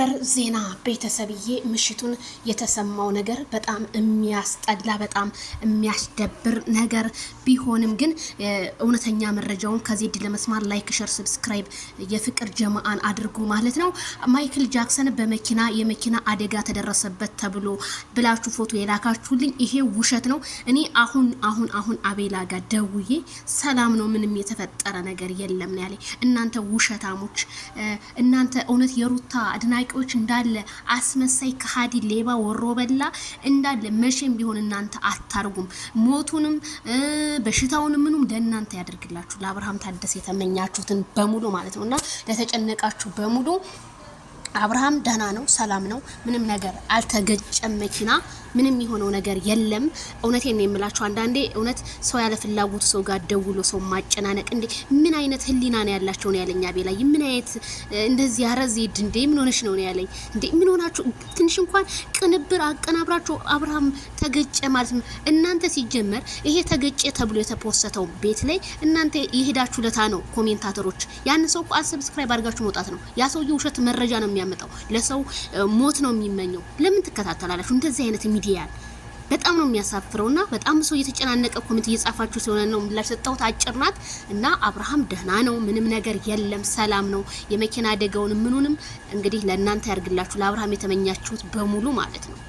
ሰበር ዜና ቤተሰብዬ ምሽቱን የተሰማው ነገር በጣም የሚያስጠላ በጣም የሚያስደብር ነገር ቢሆንም ግን እውነተኛ መረጃውን ከዜድ ለመስማት ላይክ ሼር ሰብስክራይብ የፍቅር ጀማአን አድርጉ ማለት ነው። ማይክል ጃክሰን የመኪና አደጋ ተደረሰበት ተብሎ ብላችሁ ፎቶ የላካችሁልኝ ይሄ ውሸት ነው። እኔ አሁን አቤላ ጋር ደውዬ ሰላም ነው ምንም የተፈጠረ ነገር የለም ነው ያለኝ። እናንተ ውሸታሞች እናንተ እውነት የሩታ አድናቂዎች እንዳለ አስመሳይ ከሃዲ ሌባ ወሮ በላ እንዳለ መቼም ቢሆን እናንተ አታርጉም። ሞቱንም በሽታውንም ምኑም ለእናንተ ያደርግላችሁ። ለአብርሃም ታደሰ የተመኛችሁትን በሙሉ ማለት ነውና ለተጨነቃችሁ በሙሉ አብርሃም ደህና ነው፣ ሰላም ነው፣ ምንም ነገር አልተገጨም። መኪና ምንም የሆነው ነገር የለም። እውነቴን ነው የምላችሁ። አንዳንዴ እውነት ሰው ያለ ፍላጎቱ ሰው ጋር ደውሎ ሰው ማጨናነቅ እንዴ ምን አይነት ህሊና ነው ያላችሁ ነው ያለኝ። አቤላ ምን አይነት እንደዚህ ያረዝይድ እንዴ ምን ሆነሽ ነው ያለኝ። እንዴ ምን ሆናችሁ? ትንሽ እንኳን ቅንብር አቀናብራችሁ አብርሃም ተገጨ ማለት ነው። እናንተ ሲጀመር ይሄ ተገጨ ተብሎ የተፖስተው ቤት ላይ እናንተ ይሄዳችሁ ለታ ነው ኮሜንታተሮች። ያን ሰው ሰብስክራይብ አድርጋችሁ መውጣት ነው። ያ ሰው የውሸት መረጃ ነው የሚያመጣው፣ ለሰው ሞት ነው የሚመኘው። ለምን ትከታተላላችሁ እንደዚህ አይነት ሚዲያ? በጣም ነው የሚያሳፍረውና በጣም ሰው እየተጨናነቀ ኮሜንት እየጻፋችሁ ስለሆነ ነው ምላሽ ሰጣሁት። አጭር ናት እና አብርሃም ደህና ነው፣ ምንም ነገር የለም፣ ሰላም ነው። የመኪና አደጋውን ምኑንም እንግዲህ ለእናንተ ያርግላችሁ፣ ለአብርሃም የተመኛችሁት በሙሉ ማለት ነው።